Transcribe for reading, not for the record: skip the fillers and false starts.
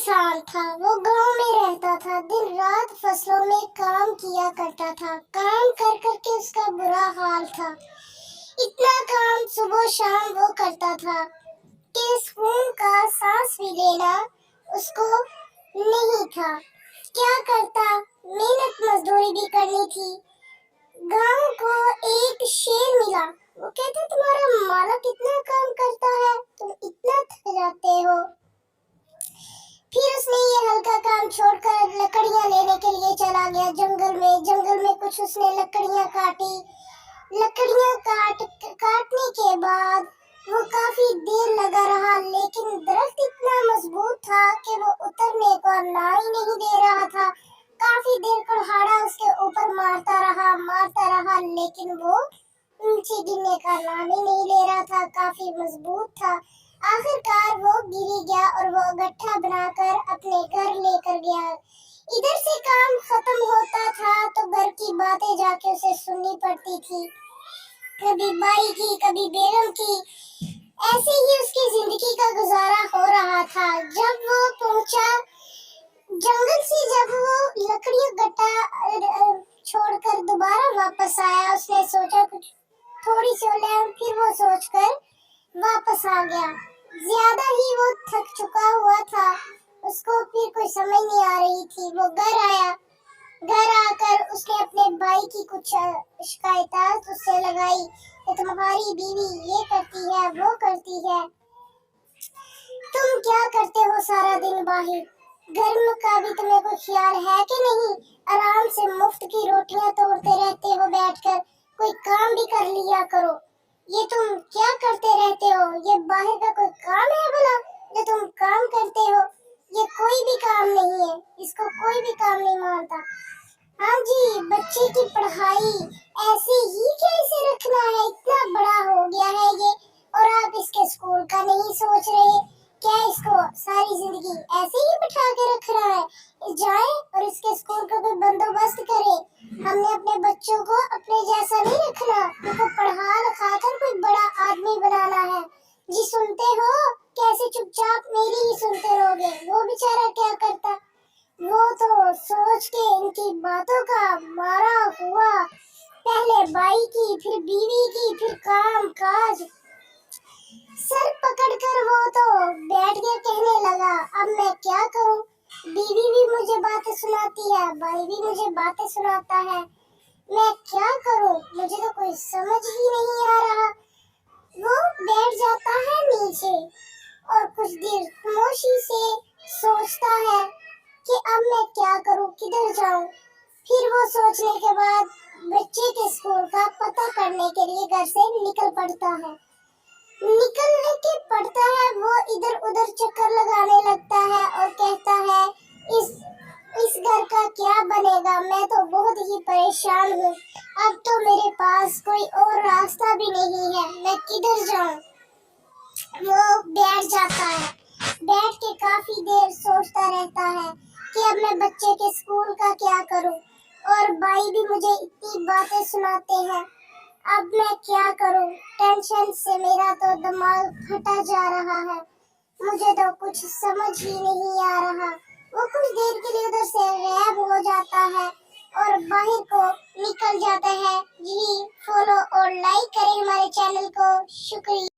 किसान था। वो गांव में रहता था। दिन रात फसलों में काम किया करता था। काम कर कर के उसका बुरा हाल था। इतना काम सुबह शाम वो करता था कि सुकून का सांस भी लेना उसको नहीं था। क्या करता, मेहनत मजदूरी भी करनी थी। गांव को एक शेर मिला। वो कहता, तुम्हारा मालिक इतना काम करता है, तुम इतना थक जाते हो। फिर उसने ये हल्का काम छोड़कर लकड़ियां लेने के लिए चला गया जंगल में। जंगल में कुछ उसने लकड़ियां काटी। लकड़ियां काटने के बाद वो काफी देर लगा रहा, लेकिन दरख्त इतना मजबूत था कि वो उतरने को ना ही नहीं दे रहा था। काफी देर कुल्हाड़ा उसके ऊपर मारता रहा, लेकिन वो नीचे गिरने का नाम ही नहीं ले रहा था। काफी मजबूत था। आखिरकार वो गिर गया और वो गट्ठा बनाकर अपने घर लेकर गया। इधर से काम खत्म होता था तो घर की बातें जाके उसे सुननी पड़ती थी, कभी बाई की, कभी बेगम की। ऐसे ही उसकी जिंदगी का गुजारा हो रहा था। जब वो पहुंचा जंगल से, जब वो लकड़ियों गट्ठा छोड़कर दोबारा वापस आया, उसने सोचा कुछ थोड़ी सी ले, फिर वो सोचकर वापस आ गया। ज्यादा ही वो थक चुका हुआ था। उसको फिर कोई समझ नहीं आ रही थी। वो घर आया। घर आकर उसने अपने भाई की कुछ शिकायत उससे लगाई कि तुम्हारी बीवी ये करती है, वो करती है, तुम क्या करते हो सारा दिन बाहर, घर का भी तुम्हें कोई ख्याल है कि नहीं? आराम से मुफ्त की रोटियां तोड़ते रहते हो बैठकर, कोई काम भी कर लिया करो। ये तुम क्या करते रहते हो? ये बाहर का कोई काम है भला जो तुम काम करते हो? ये कोई भी काम नहीं है, इसको कोई भी काम नहीं मानता। हाँ जी, बच्चे की पढ़ाई ऐसे ही कैसे रखना है? इतना बड़ा हो गया है ये, और आप इसके स्कूल का नहीं सोच रहे? क्या इसको सारी जिंदगी ऐसे ही बिठा के रख रहा है? जाए और इसके स्कूल का कोई बंदोबस्त करे। हमने अपने बच्चों को अपने जैसा नहीं रखना, उनको पढ़ा लिखा कर कोई बड़ा आदमी बनाना है। जी सुनते हो? कैसे चुपचाप मेरी ही सुनते रहोगे? वो बेचारा क्या करता? वो तो सोच के इनकी बातों का मारा हुआ, पहले बाई की, फिर बीवी की, फिर काम काज, सर पकड़कर वो तो बैठ गया। कहने लगा, अब मैं क्या करूं? बीवी भी मुझे बातें सुनाती है, भाई भी मुझे बातें सुनाता है, मैं क्या करूं? मुझे तो कोई समझ ही नहीं आ रहा। वो बैठ जाता है नीचे और कुछ देर खामोशी से सोचता है कि अब मैं क्या करूं, किधर जाऊं। फिर वो सोचने के बाद बच्चे के स्कूल का पता करने के लिए घर से निकल पड़ता है। निकलने के पड़ता है, वो इधर उधर चक्कर लगाने लगता है और कहता है, इस घर का क्या बनेगा? मैं तो बहुत ही परेशान हूँ। अब तो मेरे पास कोई और रास्ता भी नहीं है, मैं किधर जाऊँ? वो बैठ जाता है। बैठ के काफी देर सोचता रहता है कि अब मैं बच्चे के स्कूल का क्या करूँ, और भाई भी मुझे इतनी बातें सुनाते हैं, अब मैं क्या करूं? टेंशन से मेरा तो दिमाग फटा जा रहा है। मुझे तो कुछ समझ ही नहीं आ रहा। वो कुछ देर के लिए उधर से गायब हो जाता है और बाहर को निकल जाता है। जी फॉलो और लाइक करें हमारे चैनल को। शुक्रिया।